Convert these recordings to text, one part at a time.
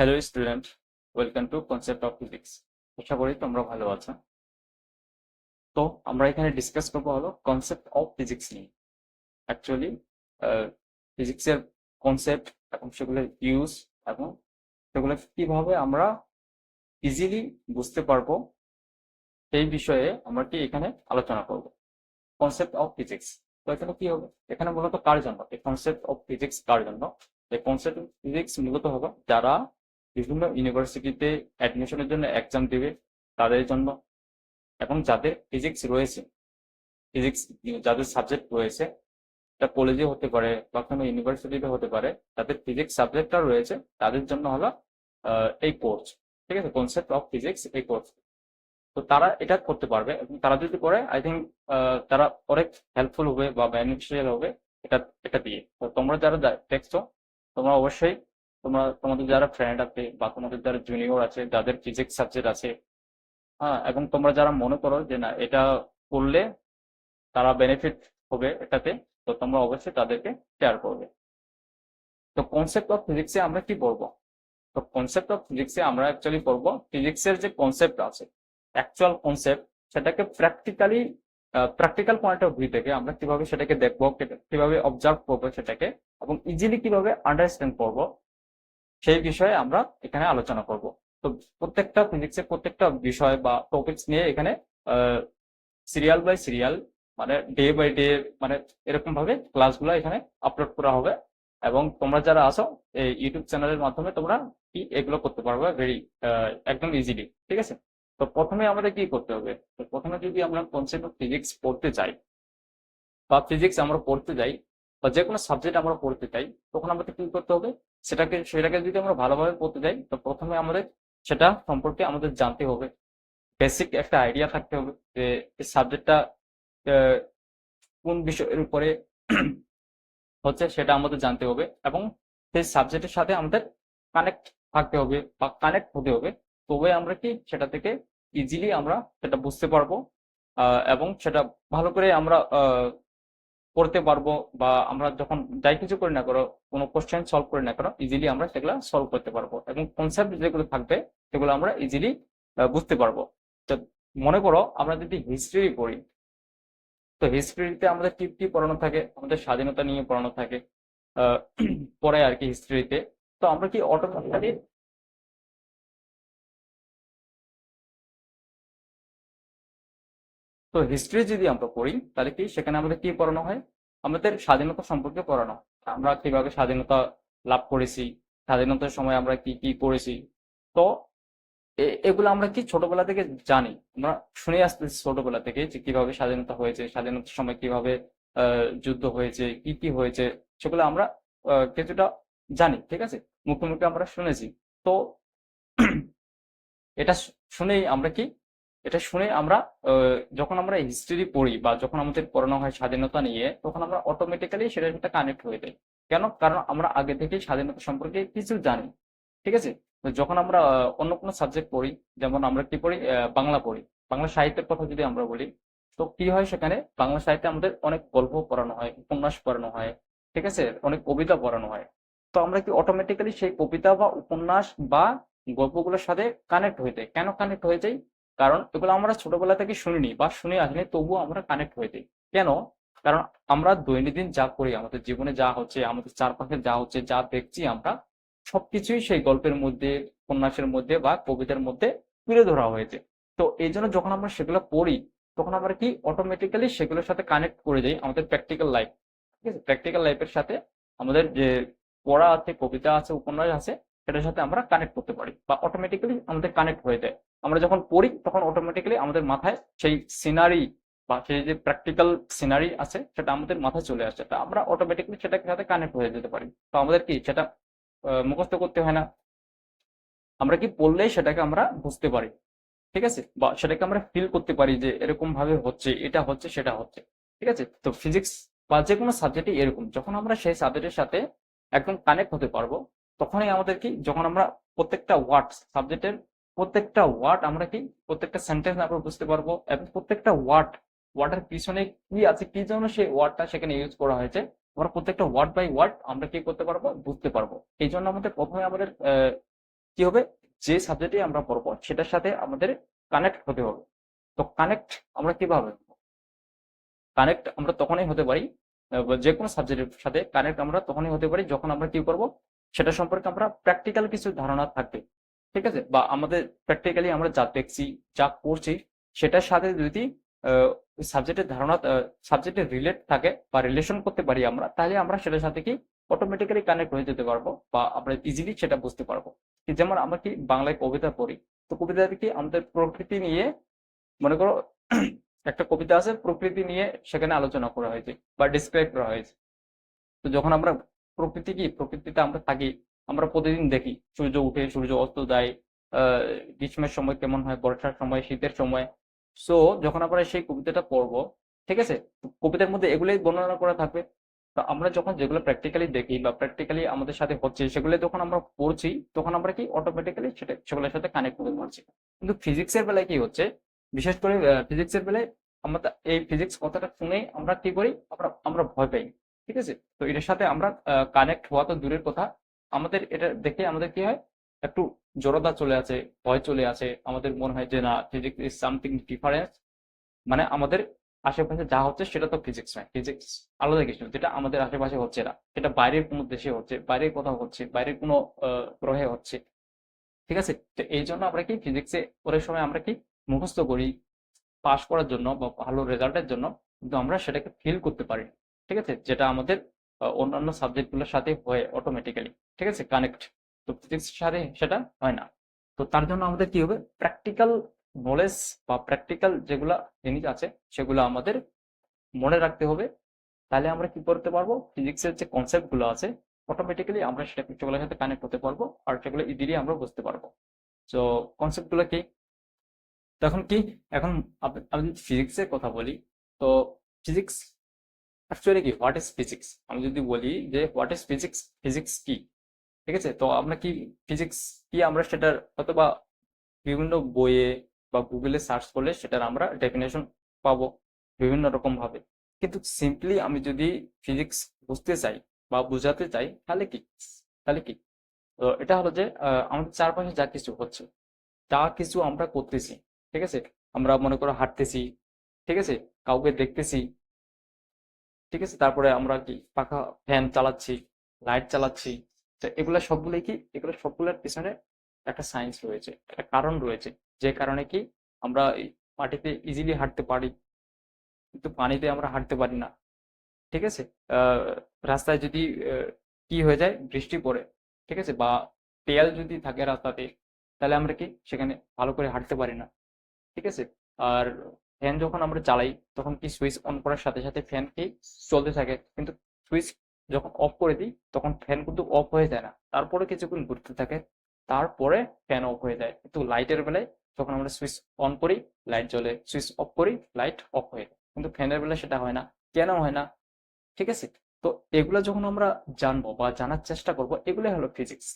Hello student, welcome to concept of physics. আশা করি তোমরা ভালো আছো। তো আমরা এখানে ডিসকাস করবো হলো কনসেপ্ট অফ ফিজিক্স নিয়ে। অ্যাকচুয়ালি ফিজিক্সের কনসেপ্ট এবং সেগুলোর ইউজ এবং সেগুলো কিভাবে আমরা ইজিলি বুঝতে পারবো সেই বিষয়ে আমরা কি এখানে আলোচনা করব। কনসেপ্ট অফ ফিজিক্স, তো এখানে কি হবে, এখানে মূলত কার জন্য এই কনসেপ্ট অফ ফিজিক্স, কার জন্য এই কনসেপ্ট অফ ফিজিক্স মূলত হবে যারা বিভিন্ন ইউনিভার্সিটিতে অ্যাডমিশনের জন্য এক্সাম দেবে তাদের জন্য, এবং যাদের ফিজিক্স রয়েছে, ফিজিক্স যাদের সাবজেক্ট রয়েছে, এটা কলেজে হতে পারে বা কোনো ইউনিভার্সিটিতে হতে পারে, যাদের ফিজিক্স সাবজেক্টটা রয়েছে তাদের জন্য হলো এই কোর্স। ঠিক আছে, কনসেপ্ট অফ ফিজিক্স এই কোর্স। তো তারা এটা করতে পারবে এবং তারা যদি করে আই থিঙ্ক তারা অনেক হেল্পফুল হবে বা বেনিফিশিয়াল হবে এটা এটা দিয়ে। তো তোমরা যারা দেখছো, তোমরা অবশ্যই তোমাদের যারা ফ্রেন্ড আছে বা তোমাদের যারা জুনিয়র আছে যাদের ফিজিক্স সাবজেক্ট আছে, হ্যাঁ, এবং তোমরা যারা মনে করো যে না এটা করলে তারা বেনিফিট হবে এটাতে, তো তোমরা অবশ্যই তাদেরকে শেয়ার করবে। তো কনসেপ্ট অফ ফিজিক্সে আমরা কি পড়বো? তো কনসেপ্ট অফ ফিজিক্সে আমরা অ্যাকচুয়ালি পড়বো ফিজিক্সের যে কনসেপ্ট আছে, অ্যাকচুয়াল কনসেপ্ট, সেটাকে প্র্যাকটিক্যাল পয়েন্ট অফ ভিউ থেকে আমরা কিভাবে সেটাকে দেখবো, কিভাবে অবজার্ভ করবো সেটাকে, এবং ইজিলি কিভাবে আন্ডারস্ট্যান্ড করবো সেই বিষয়ে আমরা এখানে আলোচনা করব। তো প্রত্যেকটা ফিজিক্সের প্রত্যেকটা বিষয় বা টপিকস নিয়ে এখানে সিরিয়াল বাই সিরিয়াল, মানে ডে বাই ডে, মানে এরকম ভাবে ক্লাসগুলো এখানে আপলোড করা হবে। এবং তোমরা যারা আসো এই ইউটিউব চ্যানেলের মাধ্যমে তোমরা কি এগুলো করতে পারবে একদম ইজিলি। ঠিক আছে, তো প্রথমে আমাদের কি করতে হবে? তো প্রথমে যদি আমরা কনসেপ্ট অফ ফিজিক্স পড়তে চাই বা ফিজিক্স আমরা পড়তে যাই বা যে কোনো সাবজেক্ট আমরা পড়তে চাই, তখন আমাদের কি করতে হবে? সেটাকে যদি আমরা ভালোভাবে পড়তে যাই, তো প্রথমে আমাদের সেটা সম্পর্কে আমাদের জানতে হবে, বেসিক একটা আইডিয়া থাকতে হবে যে এই সাবজেক্টটা কোন বিষয়ের উপরে হচ্ছে সেটা আমাদের জানতে হবে, এবং সেই সাবজেক্টের সাথে আমাদের কানেক্ট থাকতে হবে বা কানেক্ট হতে হবে। তবে আমরা কি সেটা থেকে ইজিলি আমরা সেটা বুঝতে পারবো, এবং সেটা ভালো করে আমরা করতে পারবো, বা আমরা যখন যাই কিছু করি না করো, কোনো কোশ্চেন সলভ করি না করো, ইজিলি আমরা সেগুলো সলভ করতে পারবো, এবং কনসেপ্ট যেগুলো থাকবে সেগুলো আমরা ইজিলি বুঝতে পারবো। তো মনে করো আমরা যদি হিস্ট্রি পড়ি, তো হিস্ট্রিতে আমাদের কি কি পড়ানো থাকে? আমাদের স্বাধীনতা নিয়ে পড়ানো থাকে, আহ, পড়ায় আর কি হিস্ট্রিতে। তো আমরা কি অটোমেটিক্যালি, তো হিস্ট্রি যদি আমরা পড়ি তাহলে কি সেখানে আমাদের কি পড়ানো হয়? আমাদের স্বাধীনতা সম্পর্কে পড়ানো হয়। আমরা কিভাবে স্বাধীনতা লাভ করেছি, স্বাধীনতার সময় আমরা কি কি করেছি। তো এগুলো আমরা কি ছোটবেলা থেকে জানি, আমরা শুনে আসতেছি ছোটবেলা থেকে যে কিভাবে স্বাধীনতা হয়েছে, স্বাধীনতার সময় কিভাবে যুদ্ধ হয়েছে, কি কি হয়েছে, সেগুলো আমরা কিছুটা জানি। ঠিক আছে, মুখে মুখে আমরা শুনেছি। তো এটা শুনেই আমরা কি, এটা শুনে আমরা যখন আমরা হিস্ট্রি পড়ি বা যখন আমাদের পড়ানো হয় স্বাধীনতা নিয়ে, তখন আমরা অটোমেটিক্যালি সেটার সাথে কানেক্ট হয়ে যাই। কেন? কারণ আমরা আগে থেকে স্বাধীনতা সম্পর্কে কিছু জানি। ঠিক আছে, তো যখন আমরা অন্য কোনো সাবজেক্ট পড়ি, যেমন আমরা কি পড়ি, বাংলা পড়ি, বাংলা সাহিত্যের কথা যদি আমরা বলি, তো কি হয় সেখানে বাংলা সাহিত্যে আমাদের অনেক গল্প পড়ানো হয়, উপন্যাস পড়ানো হয়, ঠিক আছে, অনেক কবিতা পড়ানো হয়। তো আমরা কি অটোমেটিক্যালি সেই কবিতা বা উপন্যাস বা গল্পগুলোর সাথে কানেক্ট হয়ে যাই। কেন কানেক্ট হয়ে যাই? কারণ এগুলো আমরা ছোটবেলা থেকে শুনিনি বা শুনে আসিনি, তবুও আমরা কানেক্ট হয়ে যাই। কেন? কারণ আমরা দৈনন্দিন যা করি, আমাদের জীবনে যা হচ্ছে, আমাদের চারপাশে যা হচ্ছে, যা দেখছি আমরা, সবকিছুই সেই গল্পের মধ্যে, উপন্যাসের মধ্যে বা কবিতার মধ্যে তুলে ধরা হয়েছে। তো এই জন্য যখন আমরা সেগুলো পড়ি, তখন আমরা কি অটোমেটিক্যালি সেগুলোর সাথে কানেক্ট করে যাই আমাদের প্র্যাকটিক্যাল লাইফ। ঠিক আছে, প্র্যাকটিক্যাল লাইফের সাথে আমাদের যে পড়া আছে, কবিতা আছে, উপন্যাস আছে, সেটার সাথে আমরা কানেক্ট করতে পারি বা অটোমেটিক্যালি আমাদের কানেক্ট হয়ে যায়। আমরা যখন পড়ি তখন অটোমেটিক্যালি আমাদের মাথায় সেই সিনারি বা সেই যে প্র্যাকটিক্যাল সিনারি আছে সেটা আমাদের মাথায় চলে আসে, তা আমরা অটোমেটিক্যালি সেটার সাথে কানেক্ট হয়ে যেতে পারি। তো আমাদের কি সেটা মুখস্থ করতে হয় না, আমরা কি পড়লেই সেটাকে আমরা বুঝতে পারি। ঠিক আছে, বা সেটাকে আমরা ফিল করতে পারি যে এরকম ভাবে হচ্ছে, এটা হচ্ছে, সেটা হচ্ছে। ঠিক আছে, তো ফিজিক্স বা যে কোনো সাবজেক্টই এরকম, যখন আমরা সেই সাবজেক্টের সাথে একদম কানেক্ট হতে পারবো, তখনই আমাদের কি, যখন আমরা প্রত্যেকটা ওয়ার্ড, সাবজেক্টের প্রত্যেকটা ওয়ার্ড আমরা কি, প্রত্যেকটা সেন্টেন্স আমরা বুঝতে পারবো, এবং প্রত্যেকটা ওয়ার্ডের পিছনে কি আছে, কি জন্য সেই ওয়ার্ডটা সেখানে ইউজ করা হয়েছে, আমরা প্রত্যেকটা ওয়ার্ড বাই ওয়ার্ড আমরা কি করতে পারবো, বুঝতে পারবো। এই জন্য আমাদের প্রথমে আমাদের কি হবে, যে সাবজেক্টে আমরা পড়বো সেটার সাথে আমাদের কানেক্ট হতে হবে। তো কানেক্ট আমরা কিভাবে, কানেক্ট আমরা তখনই হতে পারি, যে কোনো সাবজেক্টের সাথে কানেক্ট আমরা তখনই হতে পারি যখন আমরা কি করব, সেটা সম্পর্কে আমরা প্র্যাকটিক্যাল কিছু ধারণা থাকবে, ঠিক আছে, বা আমাদের প্র্যাকটিক্যালি আমরা যা দেখছি যা করছি সেটার সাথে যদি সাবজেক্টের ধারণা, সাবজেক্টের রিলেট থাকে বা রিলেশন করতে পারি আমরা, তাহলে আমরা সেটার সাথে কি অটোমেটিক্যালি কানেক্ট হয়ে যেতে পারবো বা আমরা ইজিলি সেটা বুঝতে পারবো। কি যেমন আমরা কি বাংলায় কবিতা পড়ি, তো কবিতাতে কি আমাদের প্রকৃতি নিয়ে, মনে করো একটা কবিতা আছে প্রকৃতি নিয়ে, সেখানে আলোচনা করা হয়েছে বা ডিসক্রাইব করা হয়েছে। তো যখন আমরা প্রকৃতি কি, প্রকৃতিতে আমরা থাকি, আমরা প্রতিদিন দেখি সূর্য উঠে সূর্য অস্ত যায়, গ্রীষ্মের সময় কেমন হয়, বর্ষার সময়, শীতের সময়। সো যখন আমরা সেই কবিতাটা পড়বো, ঠিক আছে, তো কবিতার মধ্যে এগুলোই বর্ণনা করা থাকবে। তো আমরা যখন যেগুলো প্র্যাকটিক্যালি দেখি বা প্র্যাকটিক্যালি আমাদের সাথে হচ্ছে সেগুলো যখন আমরা পড়ছি, তখন আমরা কি অটোমেটিক্যালি সেটা সেগুলোর সাথে কানেক্ট করতে পারছি। কিন্তু ফিজিক্সের বেলায় কি হচ্ছে, বিশেষ করে ফিজিক্সের বেলায় আমরা এই ফিজিক্স কথাটা শুনেই আমরা কি করি, আমরা আমরা ভয় পাই, ঠিক আছে। তো এটার সাথে আমরা কানেক্ট হওয়া তো দূরের কথা, আমাদের এটা দেখে আমাদের কি হয়, একটু জড়তা চলে আসে, ভয় চলে আসে, আমাদের মনে হয় যে না, ফিজিক্স ইজ সামথিং ডিফারেন্স, মানে আমাদের আশেপাশে যা হচ্ছে সেটা তো ফিজিক্স নয়, ফিজিক্স আলাদা কিছু, যেটা আমাদের আশেপাশে হচ্ছে না, সেটা বাইরের কোনো দেশে হচ্ছে, বাইরের কোথাও হচ্ছে, বাইরের কোনো গ্রহে হচ্ছে, ঠিক আছে। তো এই জন্য আমরা কি ফিজিক্সে অনেক সময় আমরা কি মুখস্থ করি পাস করার জন্য বা ভালো রেজাল্টের জন্য, কিন্তু আমরা সেটাকে ফিল করতে পারি না, ঠিক আছে, যেটা আমাদের অন্যান্য সাবজেক্টগুলোর সাথে হয় অটোমেটিক্যালি, ঠিক আছে, কানেক্ট। তো ফিজিক্সের সাথে সেটা হয় না। তো তার জন্য আমাদের কি হবে, প্র্যাকটিক্যাল নলেজ বা প্র্যাকটিক্যাল যেগুলা জিনিস আছে সেগুলো আমাদের মনে রাখতে হবে। তাহলে আমরা কি করতে পারবো, ফিজিক্সের যে কনসেপ্ট গুলো আছে অটোমেটিক্যালি আমরা সেগুলোর সাথে কানেক্ট হতে পারবো আর সেগুলো ইজিলি আমরা বুঝতে পারবো। তো কনসেপ্ট গুলো কি, তখন কি, এখন আমি যদি ফিজিক্সের কথা বলি, তো ফিজিক্স অ্যাকচুয়ালি কি, হোয়াট ইজ ফিজিক্স, আমি যদি বলি যে হোয়াট ইজ ফিজিক্স, ফিজিক্স কি, ঠিক আছে, তো আমরা কি ফিজিক্স কি আমরা সেটার অথবা বিভিন্ন বইয়ে বা গুগলে সার্চ করলে সেটার আমরা ডেফিনেশন পাবো বিভিন্ন রকম ভাবে। কিন্তু সিম্পলি আমি যদি ফিজিক্স বুঝতে চাই বা বুঝাতে চাই, তাহলে কি, তাহলে কি, তো এটা হলো যে আমাদের চারপাশে যা কিছু হচ্ছে, যা কিছু আমরা করতেছি, ঠিক আছে, আমরা মনে করো হাঁটতেছি, ঠিক আছে, কাউকে দেখতেছি, ঠিক আছে, তারপরে আমরা কি পাখা ফ্যান চালাচ্ছি, লাইট চালাচ্ছি, তো এগুলা সবগুলোই কি, এগুলো সবগুলোর পিছনে একটা সায়েন্স রয়েছে, একটা কারণ রয়েছে, যে কারণে কি আমরা এই মাটিতে ইজিলি হাঁটতে পারি, কিন্তু পানিতে আমরা হাঁটতে পারি না, ঠিক আছে। আহ, রাস্তায় যদি কি হয়ে যায়, বৃষ্টি পড়ে, ঠিক আছে, বা তেল যদি থাকে রাস্তাতে, তাহলে আমরা কি সেখানে ভালো করে হাঁটতে পারি না, ঠিক আছে। আর ফ্যান যখন আমরা চালাই তখন কি সুইচ অন করার সাথে সাথে ফ্যান কি চলতে থাকে, কিন্তু সুইচ যখন অফ করে দিই তখন ফ্যান কিন্তু অফ হয়ে যায় না, তারপরে কিছুক্ষণ ঘুরতে থাকে, তারপরে ফ্যান অফ হয়ে যায়। কিন্তু লাইটের বেলায় যখন আমরা সুইচ অন করি লাইট জ্বলে, সুইচ অফ করি লাইট অফ হয়ে যায়, কিন্তু ফ্যানের বেলায় সেটা হয় না। কেন হয় না, ঠিক আছে। তো এগুলা যখন আমরা জানবো বা জানার চেষ্টা করব, এগুলোই হলো ফিজিক্স।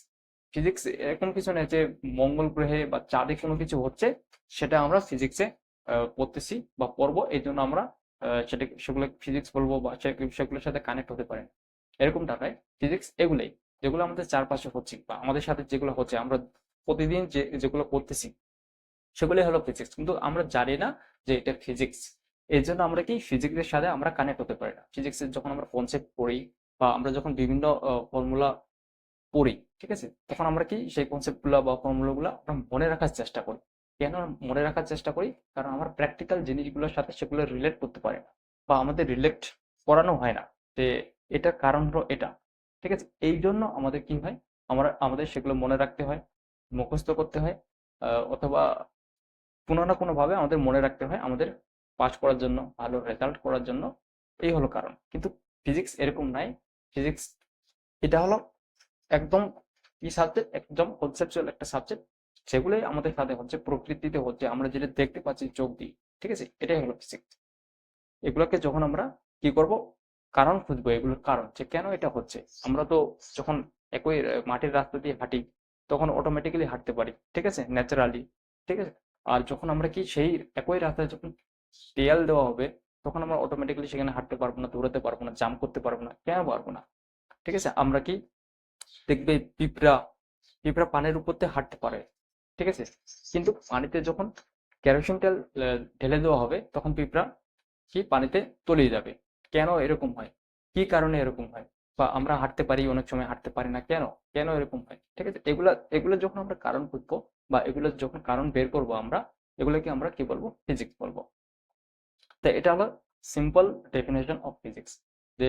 ফিজিক্স এরকম কিছু নেই যে মঙ্গল গ্রহে বা চাঁদে কোনো কিছু হচ্ছে সেটা আমরা ফিজিক্সে পড়তেছি বা পড়বো, এই জন্য আমরা সেটা সেগুলো ফিজিক্স বলবো বা সেগুলোর সাথে কানেক্ট হতে পারে না। এরকমটা নয়, ফিজিক্স এগুলোই যেগুলো আমাদের চারপাশে হচ্ছে বা আমাদের সাথে যেগুলো হচ্ছে, আমরা প্রতিদিন যেগুলো করতেছি সেগুলোই হলো ফিজিক্স, কিন্তু আমরা জানি না যে এটা ফিজিক্স। এই জন্য আমরা কি ফিজিক্সের সাথে আমরা কানেক্ট হতে পারি না। ফিজিক্সের যখন আমরা কনসেপ্ট পড়ি বা আমরা যখন বিভিন্ন ফর্মুলা পড়ি, ঠিক আছে, তখন আমরা কি সেই কনসেপ্ট গুলা বা ফর্মুলা গুলা আমরা মনে রাখার চেষ্টা করি। কেন মনে রাখার চেষ্টা করি, কারণ আমরা প্র্যাকটিক্যাল জিনিসগুলোর সাথে সেগুলো রিলেট করতে পারি না বা আমাদের রিলেট করানো হয় না যে এটার কারণ হলো এটা, ঠিক আছে। এই জন্য আমাদের কি হয়, আমাদের সেগুলো মনে রাখতে হয়, মুখস্থ করতে হয়, অথবা কোনো না কোনো ভাবে আমাদের মনে রাখতে হয় আমাদের পাস করার জন্য, ভালো রেজাল্ট করার জন্য। এই হলো কারণ। কিন্তু ফিজিক্স এরকম নাই। ফিজিক্স এটা হলো একদম কি সাবজেক্ট, একদম কনসেপচুয়াল একটা সাবজেক্ট, সেগুলোই আমাদের সাথে হচ্ছে, প্রকৃতিতে হচ্ছে, আমরা যেটা দেখতে পাচ্ছি চোখ দিয়ে, ঠিক আছে, এটাই হলো ফিজিক্স। এগুলোকে যখন আমরা কি করব, কারণ খুঁজবো, এগুলোর কারণ যে কেন এটা হচ্ছে। আমরা তো যখন একই মাটির রাস্তা দিয়ে হাঁটি তখন অটোমেটিক্যালি হাঁটতে পারি, ঠিক আছে, ন্যাচারালি, ঠিক আছে। আর যখন আমরা কি সেই একই রাস্তায় যখন তেল দেওয়া হবে তখন আমরা অটোমেটিক্যালি সেখানে হাঁটতে পারবো না, দৌড়াতে পারবো না, জাম্প করতে পারবো না, কেন পারবো না, ঠিক আছে। আমরা কি দেখবে পিঁপড়া, পিঁপড়া পানির উপর দিয়ে হাঁটতে পারে, ঠিক আছে। কিন্তু পানিতে যখন কেরোসিন তেল ঢেলে দেওয়া হবে তখন পিঁপড়া কি পানিতে তলিয়ে যাবে। কেন এরকম হয়, কি কারণে এরকম হয়, বা আমরা হাঁটতে পারি অনেক সময় হাঁটতে পারি না, কেন কেন এরকম হয়, ঠিক আছে। এগুলা এগুলো যখন আমরা কারণ খুঁজবো বা এগুলো যখন কারণ বের করবো আমরা, এগুলোকে আমরা কি বলবো, ফিজিক্স বলবো। তো এটা হলো সিম্পল ডেফিনেশন অফ ফিজিক্স, যে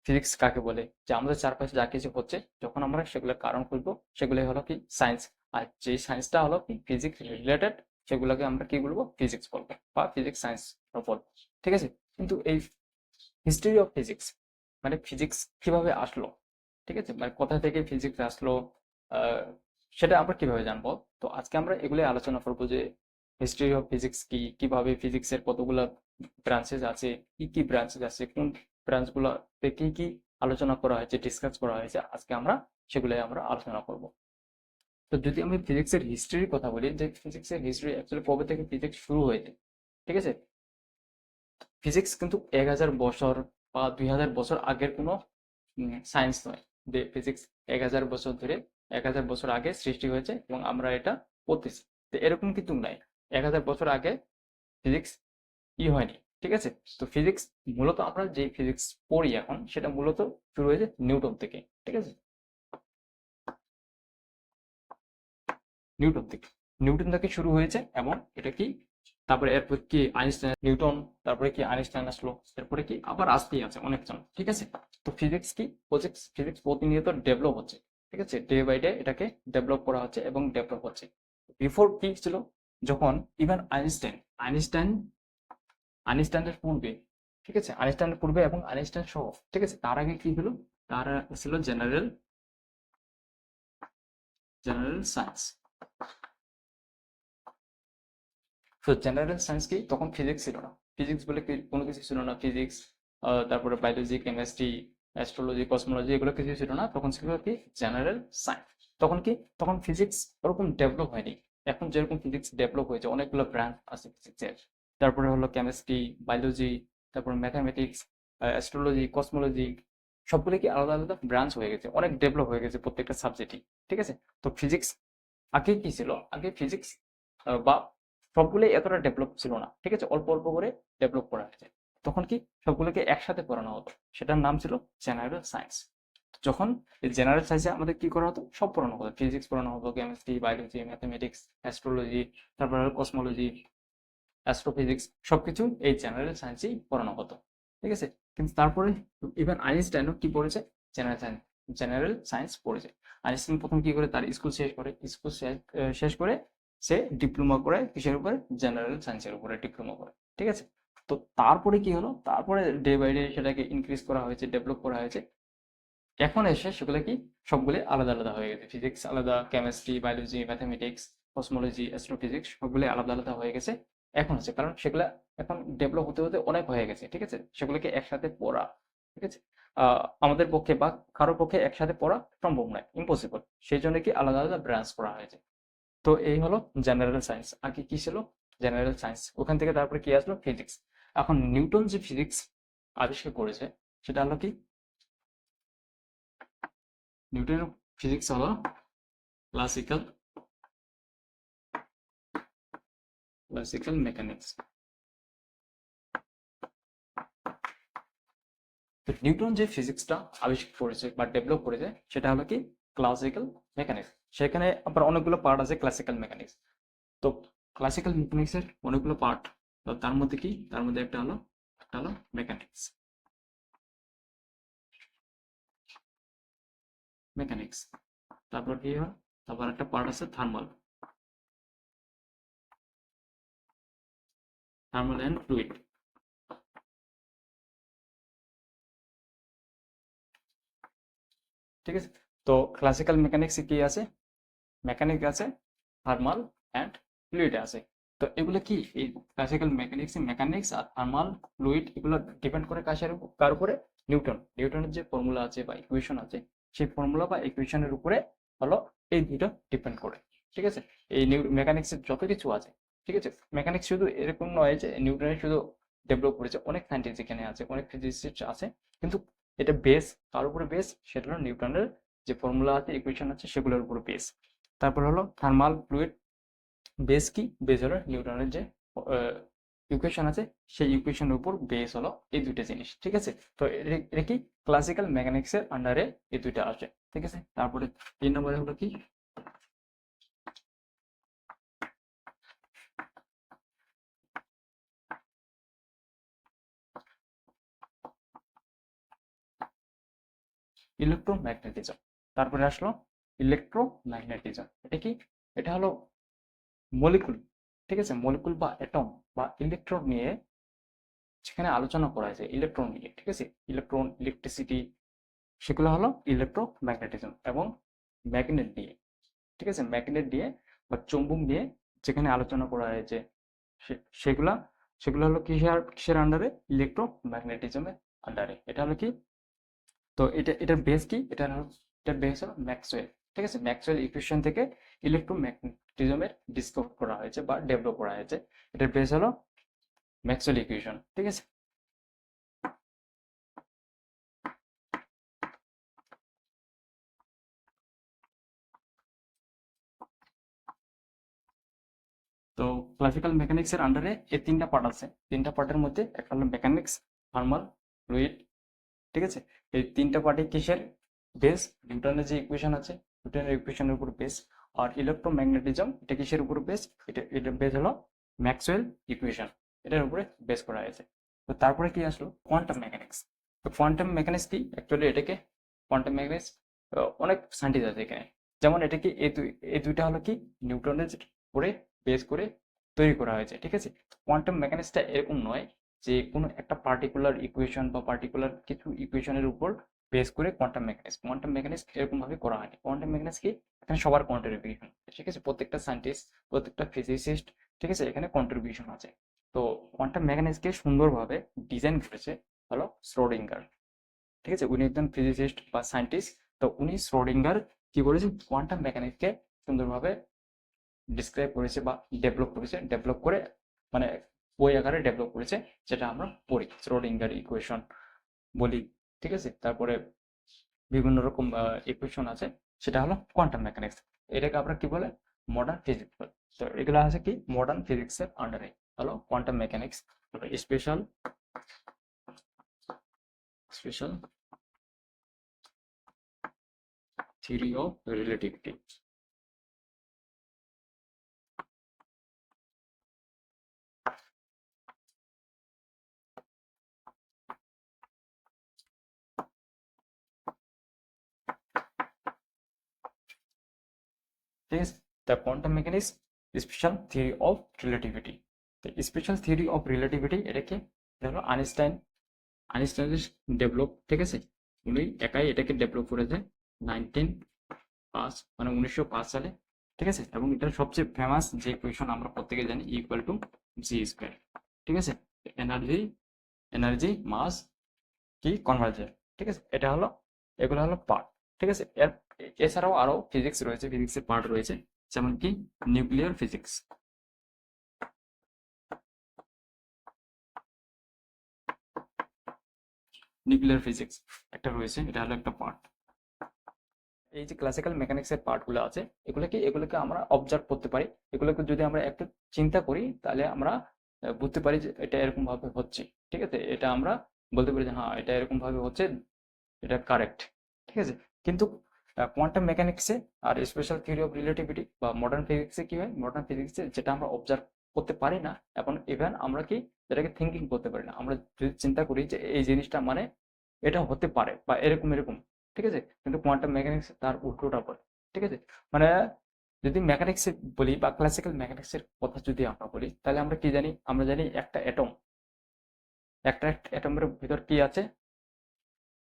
ফিজিক্স কাকে বলে, যে আমাদের চারপাশে যা কিছু হচ্ছে যখন আমরা সেগুলোর কারণ খুঁজবো সেগুলোই হলো কি সায়েন্স। আর যে সায়েন্সটা হলো কি ফিজিক্স রিলেটেড, সেগুলোকে আমরা কি বলবো, ফিজিক্স বলবো বা ফিজিক্স সায়েন্স বলবো, ঠিক আছে। কিন্তু এই হিস্ট্রি অফ ফিজিক্স মানে ফিজিক্স কিভাবে আসলো, ঠিক আছে, মানে কোথা থেকে ফিজিক্স আসলো, আহ, সেটা আমরা কিভাবে জানবো। তো আজকে আমরা এগুলোই আলোচনা করবো, যে হিস্ট্রি অফ ফিজিক্স কি, কিভাবে ফিজিক্সের কতগুলা ব্রাঞ্চেস আছে, কি কি ব্রাঞ্চেস আছে, কোন ব্রাঞ্চগুলোতে কি কি আলোচনা করা হয়েছে, ডিসকাস করা হয়েছে, আজকে আমরা সেগুলোই আমরা আলোচনা করব। তো যদি আমি ফিজিক্সের হিস্ট্রির কথা বলি, যে ফিজিক্সের হিস্ট্রি অ্যাকচুয়ালি কবে থেকে ফিজিক্স শুরু হয়েছে, ঠিক আছে। ফিজিক্স কিন্তু 1000 বছর বা 2000 বছর আগের কোনো সায়েন্স নয়, যে ফিজিক্স 1000 বছর ধরে 1000 বছর আগে সৃষ্টি হয়েছে এবং আমরা এটা পড়তেছি। তো এরকম কিন্তু নাই, 1000 বছর আগে ফিজিক্স হয়নি, ঠিক আছে। তো ফিজিক্স মূলত আমরা যে ফিজিক্স পড়ি এখন সেটা মূলত শুরু হয়েছে নিউটন থেকে, ঠিক আছে, নিউটন থেকে, নিউটন থেকে শুরু হয়েছে। এবং এটা কি তারপরে এরপর কি আইনস্টাইন, নিউটন, তারপরে কি আইনস্টাইন আসলো, এরপরে কি আবার আসতেই আছে অনেকজন, ঠিক আছে। তো ফিজিক্স কি, ফিজিক্স ফিজিক্স প্রতিনিয়ত ডেভেলপ হচ্ছে, ঠিক আছে, ডে বাই ডে এটাকে ডেভেলপ করা হচ্ছে এবং ডেভেলপ হচ্ছে। বিফোর কি ছিল, যখন ইভেন আইনস্টাইন আইনস্টাইন আইনস্টাইনের পূর্বে, ঠিক আছে, আইনস্টাইনের পূর্বে এবং আইনস্টাইন সহ, ঠিক আছে, তার আগে কি হলো, তার ছিল জেনারেল জেনারেল সায়েন্স। তো জেনারেল সায়েন্স কি, তখন ফিজিক্স ছিল না, ফিজিক্স বলে কোনো কিছু ছিল না, ফিজিক্স তারপরে বায়োলজি, কেমিস্ট্রি, অ্যাস্ট্রোলজি, কসমোলজি, এগুলো কিছু ছিল না, তখন ছিল কি জেনারেল সায়েন্স। তখন কি, তখন ফিজিক্স ওরকম ডেভেলপ হয়নি। এখন যেরকম ফিজিক্স ডেভেলপ হয়েছে, অনেকগুলো ব্রাঞ্চ আছে ফিজিক্সের, তারপরে হলো কেমিস্ট্রি, বায়োলজি, তারপর ম্যাথামেটিক্স, অ্যাস্ট্রোলজি, কসমোলজি, সবগুলো কি আলাদা আলাদা ব্রাঞ্চ হয়ে গেছে, অনেক ডেভেলপ হয়ে গেছে প্রত্যেকটা সাবজেক্টই, ঠিক আছে। তো ফিজিক্স আগে কি ছিল, আগে ফিজিক্স বা সবগুলোই এতটা ডেভেলপ ছিল না, ঠিক আছে, অল্প অল্প করে ডেভেলপ করা হয়েছে। তখন কি সবগুলোকে একসাথে পড়ানো হতো, সেটার নাম ছিল জেনারেল সায়েন্স। যখন এই জেনারেল সায়েন্সে আমাদের কি করা হতো, সব পড়ানো হতো, ফিজিক্স পড়ানো হতো, কেমিস্ট্রি, বায়োলজি, ম্যাথমেটিক্স, অ্যাস্ট্রোলজি, তারপর কসমোলজি, অ্যাস্ট্রোফিজিক্স, সবকিছু এই জেনারেল সায়েন্সেই পড়ানো হতো, ঠিক আছে। কিন্তু তারপরে ইভেন আইনস্টাইনও কি পড়েছে, জেনারেল সায়েন্স, জেনারেল সায়েন্স পড়েছে। আইনস্টাইন প্রথম কি করে, তার স্কুল শেষ করে, স্কুল শেষ করে সে ডিপ্লোমা করে কিসের উপরে, জেনারেল সায়েন্সের উপরে ডিপ্লোমা করে, ঠিক আছে। তো তারপরে কি হলো, তারপরে ডে বাই ডে সেটাকে ইনক্রিজ করা হয়েছে, ডেভেলপ করা হয়েছে। এখন এসে সেগুলো কি সবগুলো আলাদা আলাদা হয়ে গেছে, ফিজিক্স আলাদা, chemistry, biology, mathematics, cosmology, astrophysics, সবগুলো আলাদা আলাদা হয়ে গেছে। এখন হচ্ছে কারণ সেগুলা এখন ডেভেলপ হতে হতে অনেক হয়ে গেছে, ঠিক আছে, সেগুলোকে একসাথে পড়া, ঠিক আছে, আমাদের পক্ষে বা কারোর পক্ষে একসাথে পড়া সম্ভব নয়, ইম্পসিবল। সেই জন্য কি আলাদা আলাদা ব্রাঞ্চ করা হয়েছে। তো এই হলো জেনারেল সায়েন্স। আগে কি ছিল, জেনারেল সায়েন্স, ওখান থেকে তারপরে কি আসলো, ফিজিক্স। এখন নিউটন যে ফিজিক্স আবিষ্কার করেছে সেটা হলো কি, নিউটনের ফিজিক্স হলো ক্লাসিক্যাল ক্লাসিক্যাল মেকানিক্স। তো নিউটন যে ফিজিক্সটা আবিষ্কার করেছে বা ডেভেলপ করেছে সেটা হলো কি ক্লাসিক্যাল মেকানিক্স। সেখানে আবার অনেকগুলো পার্ট আছে ক্লাসিক্যাল মেকানিক্স। তো ক্লাসিক্যাল মেকানিক্সের অনেকগুলো পার্ট, তো তার মধ্যে কি, তার মধ্যে একটা হলো মেকানিক্স, মেকানিক্স। তারপর কি হয়, তারপর একটা পার্ট আছে থার্মাল, থার্মাল অ্যান্ড ফ্লুইড, ঠিক আছে। তো ক্লাসিক্যাল মেকানিক্সে কি আছে, মেকানিক্স আছে, থার্মাল অ্যান্ড ফ্লুইড আছে। তো এগুলো কি, এই ক্লাসিক্যাল মেকানিক্স, মেকানিক্স আর থার্মাল ফ্লুইড, এগুলো ডিপেন্ড করে কার উপরে, নিউটনের যে ফর্মুলা আছে বা ইকুয়েশন আছে, সেই ফর্মুলা বা ইকুয়েশনের উপরে হলো এই দুটো ডিপেন্ড করে, ঠিক আছে। এই মেকানিক্সের যত কিছু আছে, ঠিক আছে, মেকানিক্স শুধু এরকম নয় যে নিউটনের শুধু ডেভেলপ করেছে, অনেক সায়েন্টিস্ট এখানে আছে, অনেক ফিজিসিস্ট আছে, কিন্তু এটা বেস, কার উপরে বেস, সেটা হলো নিউটনের যে ফর্মুলা আছে, ইকুয়েশন আছে, সেগুলোর উপর বেস। তারপর হলো থার্মাল ফ্লুইড, বেস কি? বেস হলো নিউটনের যে ইকুয়েশন আছে, সেই ইকুয়েশনের উপর বেস হলো এই দুইটা জিনিস, ঠিক আছে। তো এটা কি ক্লাসিক্যাল মেকানিক্সের আন্ডারে এই দুইটা আসে, ঠিক আছে। তারপরে 3 নম্বরে হলো কি ইলেকট্রোম্যাগনেটিজম। তারপরে আসলো ইলেকট্রোম্যাগনেটিজম। এটা কি? এটা হলো মলিকুল, ঠিক আছে, মলিকুল বা অ্যাটম বা ইলেকট্রন নিয়ে সেখানে আলোচনা করা হয়েছে, ইলেকট্রন নিয়ে, ঠিক আছে। ইলেকট্রন, ইলেকট্রিসিটি, সেগুলো হলো ইলেকট্রোম্যাগনেটিজম। এবং ম্যাগনেট নিয়ে, ঠিক আছে, ম্যাগনেট নিয়ে বা চুম্বক নিয়ে যেখানে আলোচনা করা হয়েছে সেগুলা সেগুলো হলো কিসের কিসের আন্ডারে? ইলেকট্রোম্যাগনেটিজমের আন্ডারে। এটা হলো কি? তো এটার বেস কি? এটার বেস হলো ম্যাক্সওয়েল, ঠিক আছে। ম্যাক্সওয়েল ইকুয়েশন থেকে ইলেকট্রোম্যাগনেটিজমের ডিসকভার করা হয়েছে বা ডেভেলপ করা হয়েছে। এটার বেস হলো ম্যাক্সওয়েল ইকুয়েশন, ঠিক আছে। তো ক্লাসিক্যাল মেকানিক্সের আন্ডারে এই 3টা পার্ট আছে। 3টা পার্টের মধ্যে একটা হলো মেকানিক্স, থার্মাল, ফ্লুইড, ঠিক আছে। এই 3টা পার্টি কিসের বেস? নিউটনের যে ইকুয়েশন আছে, নিউটনের ইকুয়েশনের উপর বেস। আর ইলেকট্রোম্যাগনেটিজম এটা কিসের উপর বেস? এটা বেস হলো ম্যাক্সওয়েল ইকুয়েশন, এটার উপরে বেস করা হয়েছে। তো তারপরে কি আসলো? Quantum mechanics. তো কোয়ান্টাম মেকানিক্স কি? অ্যাকচুয়ালি এটাকে কোয়ান্টাম মেকানিক্স অনেক সায়েন্টিস্ট আছে এখানে। যেমন এটা কি, এই দুইটা হলো কি নিউটনের উপরে বেস করে তৈরি করা হয়েছে, ঠিক আছে। কোয়ান্টাম মেকানিক্সটা এরকম নয় যে কোনো একটা পার্টিকুলার ইকুয়েশন বা পার্টিকুলার কিছু ইকুয়েশনের উপর বেস করে কোয়ান্টাম মেকানিক্স এরকম ভাবে করা হয়নি। কোয়ান্টাম মেকানিক্স কি? এখানে সবার কন্ট্রিবিউশন, ঠিক আছে, প্রত্যেকটা সায়েন্টিস্ট, প্রত্যেকটা ফিজিসিস্ট, ঠিক আছে, এখানে কন্ট্রিবিউশন আছে। তো কোয়ান্টাম মেকানিক্সকে সুন্দরভাবে ডিজাইন করেছে হলো শ্রোডিঙ্গার, ঠিক আছে। উনি একজন ফিজিসিস্ট বা সায়েন্টিস্ট। তো উনি শ্রোডিঙ্গার কি করেছে? কোয়ান্টাম মেকানিক্সকে সুন্দরভাবে ডিসক্রাইব করেছে বা ডেভেলপ করে, মানে বই আকারে ডেভেলপ করেছে, যেটা আমরা পড়ি, শ্রোডিঙ্গার ইকুয়েশন বলি, ঠিক আছে। তারপরে বিভিন্ন রকম ইকুয়েশন আছে, সেটা হলো কোয়ান্টাম মেকানিক্স। এটাকে আমরা কি বলে? মডার্ন ফিজিক্স বলে। তো এগুলো আছে কি মডার্ন ফিজিক্সের আন্ডারে হলো quantum mechanics. Special special theory of relativity. ঠিক আছে, the quantum mechanics special theory of relativity. তো স্পেশাল থিওরি অফ রিলেটিভিটি এটা কি? এটা হলো আইনস্টাইনের ডেভেলপ, ঠিক আছে। উনি একাই এটাকে ডেভেলপ করেছে 1905 সালে, ঠিক আছে। এবং এটার সবচেয়ে ফেমাস যে ইকুয়েশন আমরা প্রত্যেকে জানি, ইকুয়াল টু জি স্কোয়ার, ঠিক আছে। এনার্জি এনার্জি মাস কি কনভার্জেন্ট, ঠিক আছে। এটা হলো, এগুলো হলো পার্ট, ঠিক আছে। এছাড়াও আরো ফিজিক্স রয়েছে, ফিজিক্সের পার্ট রয়েছে, যেমন কি নিউক্লিয়ার ফিজিক্স। নিউক্লিয়ার ফিজিক্স একটা রয়েছে, এটা হলো একটা পার্ট। এই যে ক্লাসিক্যাল মেকানিক্সের পার্টগুলো আছে, এগুলোকে আমরা অবজার্ভ করতে পারি। এগুলোকে যদি আমরা একটু চিন্তা করি, তাহলে আমরা বুঝতে পারি যে এটা এরকম ভাবে হচ্ছে, ঠিক আছে। এটা আমরা বলতে পারি যে হ্যাঁ, এটা এরকম ভাবে হচ্ছে, এটা কারেক্ট, ঠিক আছে। কিন্তু কোয়ান্টাম মেকানিক্সে আর স্পেশাল থিওরি অফ রিলেটিভিটি বা মডার্ন ফিজিক্সে কি হয়? মডার্ন ফিজিক্সে যেটা আমরা অবজার্ভ করতে পারি না, এখন ইভেন আমরা কি যেটাকে থিঙ্কিং করতে পারি না, আমরা যদি চিন্তা করি যে এই জিনিসটা মানে এটা হতে পারে বা এরকম এরকম, ঠিক আছে। কিন্তু কোয়ান্টাম মেকানিক্স তার উল্টোটা বলে, ঠিক আছে। মানে যদি মেকানিক্স বলি বা ক্লাসিক্যাল মেকানিক্সের কথা যদি আমরা বলি, তাহলে আমরা কি জানি? আমরা জানি একটা অ্যাটমের ভিতর কি আছে?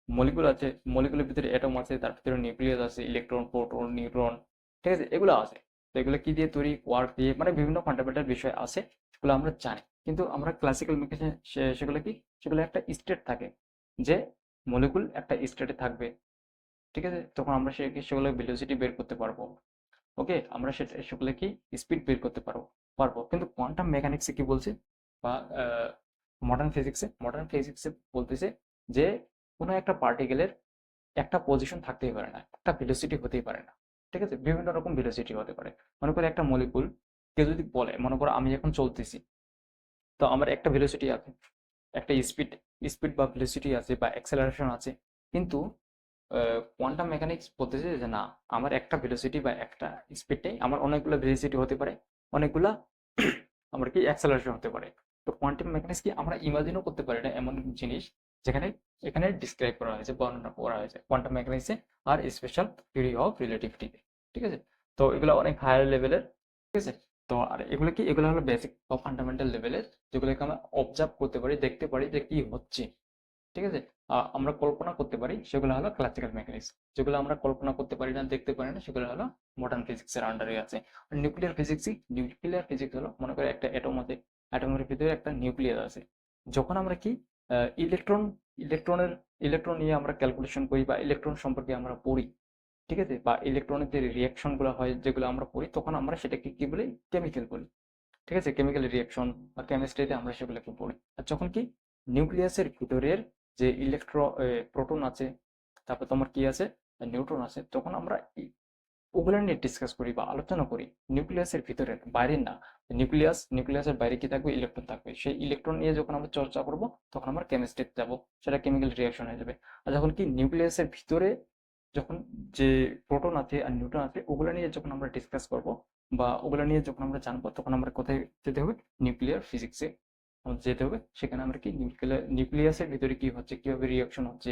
মলিকুল আছে, মলিকুলের ভিতরে অ্যাটম আছে, তার ভিতরে নিউক্লিয়াস আছে, ইলেকট্রন, প্রোটন, নিউট্রন, ঠিক আছে, এগুলো আছে। তো এগুলো কি দিয়ে তৈরি? ওয়ার্ক দিয়ে, মানে বিভিন্ন ফান্ডামেন্টাল বিষয় আছে, সেগুলো আমরা জানি। কিন্তু আমরা ক্লাসিক্যাল মেকানিক্সে সেগুলো কি? সেগুলো একটা স্টেট থাকে, যে মলিকুল একটা স্টেটে থাকবে, ঠিক আছে। তখন আমরা সেগুলো ভেলোসিটি বের করতে পারবো, ওকে, আমরা সেগুলো কি স্পিড বের করতে পারবো। কিন্তু কোয়ান্টাম মেকানিক্সে কি বলছে, বা মডার্ন ফিজিক্সে বলতেছে যে কোনো একটা পার্টিকেলের একটা পজিশন থাকতেই পারে না, একটা ভেলোসিটি হতেই পারে না। ঠিক আছে, বিভিন্ন রকম ভেলোসিটি হতে পারে। মনে করো একটা মলিকুল, কেউ যদি বলে, মনে করো আমি এখন চলতেছি, তো আমার একটা ভেলোসিটি আছে, একটা স্পিড স্পিড বা ভেলোসিটি আছে বা অ্যাক্সেলারেশন আছে, কিন্তু কোয়ান্টাম মেকানিক্স বলতেছে যে না, আমার একটা ভেলোসিটি বা একটা স্পিডটাই আমার অনেকগুলো ভেলোসিটি হতে পারে, অনেকগুলা আমার কি অ্যাক্সেলারেশন হতে পারে। তো কোয়ান্টাম মেকানিক্স কি আমরা ইমাজিনও করতে পারি না এমন জিনিস, যেখানে এখানে ডিসক্রাইব করা হয়েছে, বর্ণনা করা হয়েছে কোয়ান্টাম মেকানিক্সে আর স্পেশাল থিওরি অফ রিলেটিভিটিতে। ঠিক আছে, তো এগুলো অনেক হায়ার লেভেলের। ঠিক আছে, তো আর এগুলো কি, এগুলো হলো বেসিক বা ফান্ডামেন্টাল লেভেলের, যেগুলোকে আমরা অবজার্ভ করতে পারি, দেখতে পারি যে কি হচ্ছে। ঠিক আছে, আমরা কল্পনা করতে পারি, সেগুলো হলো ক্লাসিক্যাল মেকানিক্স। যেগুলো আমরা কল্পনা করতে পারি না, দেখতে পারি না, সেগুলো হলো মডার্ন ফিজিক্সের আন্ডারে আছে। আর নিউক্লিয়ার ফিজিক্স হলো, মনে করে একটা অ্যাটম আছে, অ্যাটমের ভিতরে একটা নিউক্লিয়াস আছে। যখন আমরা কি ইলেকট্রন ইলেকট্রনের ইলেকট্রন নিয়ে আমরা ক্যালকুলেশন করি বা ইলেকট্রন সম্পর্কে আমরা পড়ি, ঠিক আছে, বা ইলেকট্রনের যে রিয়াকশন গুলো হয় যেগুলো আমরা পড়ি, তখন আমরা সেটাকে কি বলি, কেমিক্যাল বলি। ঠিক আছে, কেমিক্যাল রিয়াকশন বা কেমিস্ট্রিতে আমরা সেগুলোকে পড়ি। আর যখন কি নিউক্লিয়াসের ভিতরের যে প্রোটন আছে, তারপর তোমার কি আছে, নিউট্রন আছে, তখন আমরা ওগুলো নিয়ে ডিসকাস করি বা আলোচনা করি। নিউক্লিয়াসের ভিতরে, বাইরের না। নিউক্লিয়াসের বাইরে কি থাকবে, ইলেকট্রন থাকবে। সেই ইলেকট্রন নিয়ে যখন আমরা চর্চা করব, তখন আমরা কেমিস্ট্রিতে যাব, সেটা কেমিক্যাল রিয়াকশন হয়ে যাবে। আর যখন কি নিউক্লিয়াসের ভিতরে যখন যে প্রোটন আছে আর নিউট্রন আছে, ওগুলো নিয়ে যখন আমরা ডিসকাস করব বা ওগুলো নিয়ে যখন আমরা জানবো, তখন আমরা কোথায় যেতে হবে, নিউক্লিয়ার ফিজিক্সে আমাদের যেতে হবে। সেখানে আমরা কি নিউক্লিয়াসের ভিতরে কি হচ্ছে, কিভাবে রিয়াকশন হচ্ছে,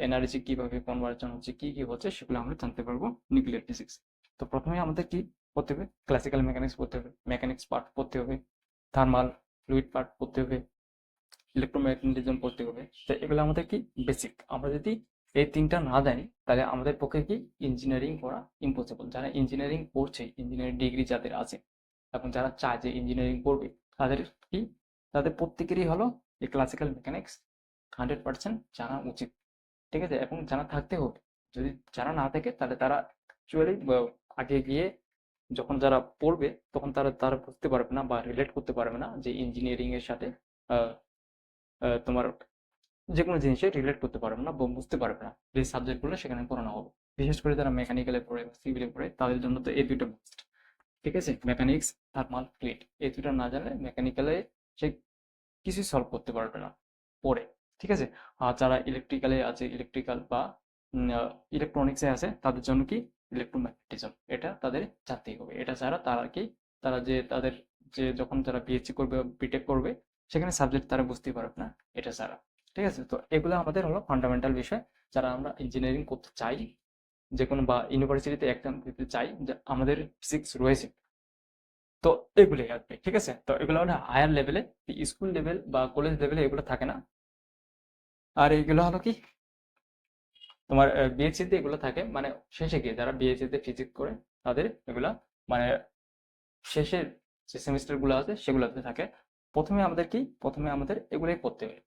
এনার্জি কিভাবে কনভার্জন হচ্ছে, কি কি হচ্ছে, সেগুলো আমরা জানতে পারবো নিউক্লিয়ার ফিজিক্স। তো প্রথমে আমাদের কি পড়তে হবে, ক্লাসিক্যাল মেকানিক্স পড়তে হবে, মেকানিক্স পার্ট পড়তে হবে, থার্মাল ফ্লুইড পার্ট পড়তে হবে, ইলেকট্রোম্যাগনেটিজম পড়তে হবে। তো এগুলো আমাদের কি বেসিক। আমরা যদি এই তিনটা না জানি, তাহলে আমাদের পক্ষে কি ইঞ্জিনিয়ারিং করা ইম্পসিবল। যারা ইঞ্জিনিয়ারিং পড়ছে, ইঞ্জিনিয়ারিং ডিগ্রি যাদের আছে এবং যারা চায় যে ইঞ্জিনিয়ারিং পড়বে, তাদের কি, তাদের প্রত্যেকেরই হলো এই ক্লাসিক্যাল মেকানিক্স 100% জানা উচিত। ঠিক আছে, এবং জানা থাকতে হবে। যদি জানা না থাকে, তাহলে তারা অ্যাকচুয়ালি আগে গিয়ে যখন যারা পড়বে, তখন তারা তারা বুঝতে পারবে না বা রিলেট করতে পারবে না যে ইঞ্জিনিয়ারিং এর সাথে আহ, তোমার যে কোনো জিনিসে রিলেট করতে পারবে না বা বুঝতে পারবে না যে সাবজেক্টগুলো সেখানে পড়ানো হবে। বিশেষ করে যারা মেকানিক্যালে পড়ে বা সিভিলে পড়ে, তাদের জন্য তো এই দুটো must। ঠিক আছে, মেকানিক্স, থার্মাল, ফ্লুইড, এই দুটো না জানলে মেকানিক্যালে সে কিছুই সলভ করতে পারবে না পড়ে। ঠিক আছে, আর যারা ইলেকট্রিক্যালে আছে, ইলেকট্রিক্যাল বা ইলেকট্রনিক্সে আছে, তাদের জন্য কি ইলেকট্রোম্যাগনেটিজম, এটা তাদের জানতেই হবে। এটা ছাড়া তারা কি, তারা যে তাদের যে যখন তারা পিএইচডি করবে, বিটেক করবে, সেখানে সাবজেক্ট তারা বুঝতেই পারবে না এটা ছাড়া। ঠিক আছে, তো এগুলো আমাদের হলো ফান্ডামেন্টাল বিষয়। যারা আমরা ইঞ্জিনিয়ারিং করতে চাই, যে কোনো বা ইউনিভার্সিটিতে এক্সাম দিতে চাই, যে আমাদের ফিজিক্স রয়েছে, তো এগুলোই আর কি। ঠিক আছে, তো এগুলো হলো হায়ার লেভেলে, স্কুল লেভেল বা কলেজ লেভেলে এগুলো থাকে না। আর এইগুলো হলো কি তোমার বিএসসি তে এগুলো থাকে, মানে শেষে গিয়ে যারা বিএসসি তে ফিজিক্স করে, তাদের এগুলা মানে শেষের যে সেমিস্টার গুলো আছে সেগুলোতে থাকে। প্রথমে আমাদের এগুলোই পড়তে হয়।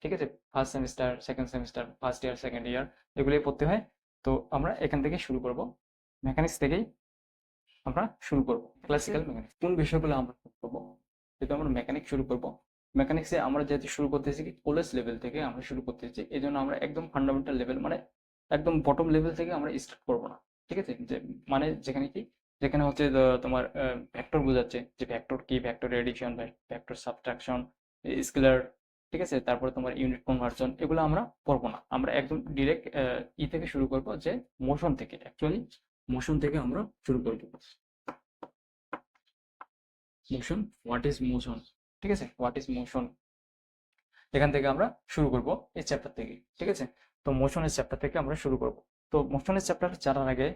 ঠিক আছে, first semester, second semester, first year, second year, এগুলোই পড়তে হয়। তো আমরা এখান থেকে শুরু করব, মেকানিক্স থেকেই আমরা শুরু করব। ক্লাসিক্যাল মেকানিক্স কোন বিষয়গুলো আমরা করবো, যেহেতু আমরা মেকানিক্স শুরু করব, মেকানিক্সে আমরা যেহেতু শুরু করতেছি কি কলেজ লেভেল থেকে আমরা শুরু করতেছি, এই জন্য আমরা একদম ফান্ডামেন্টাল লেভেল, মানে একদম বটম লেভেল থেকে আমরা স্টার্ট করবো না। ঠিক আছে, যে মানে যেখানে কি, যেখানে হচ্ছে তোমার ভেক্টর বোঝাচ্ছে, যে ভেক্টর কি, vector addition, vector subtraction, scalar. ঠিক আছে, তারপরে তোমার ইউনিট কনভার্সন, এগুলো আমরা পড়বো না। আমরা একদম ডিরেক্ট থেকে শুরু করব, যে মোশন থেকে, অ্যাকচুয়ালি মোশন থেকে আমরা শুরু করবো। Motion, what is motion. ঠিক আছে, হোয়াট ইজ মোশন, এখান থেকে আমরা শুরু করব এই চ্যাপ্টার থেকে। ঠিক আছে, তো মোশনের চ্যাপ্টার থেকে আমরা শুরু করব। তো মোশনের চ্যাপ্টার জানার আগে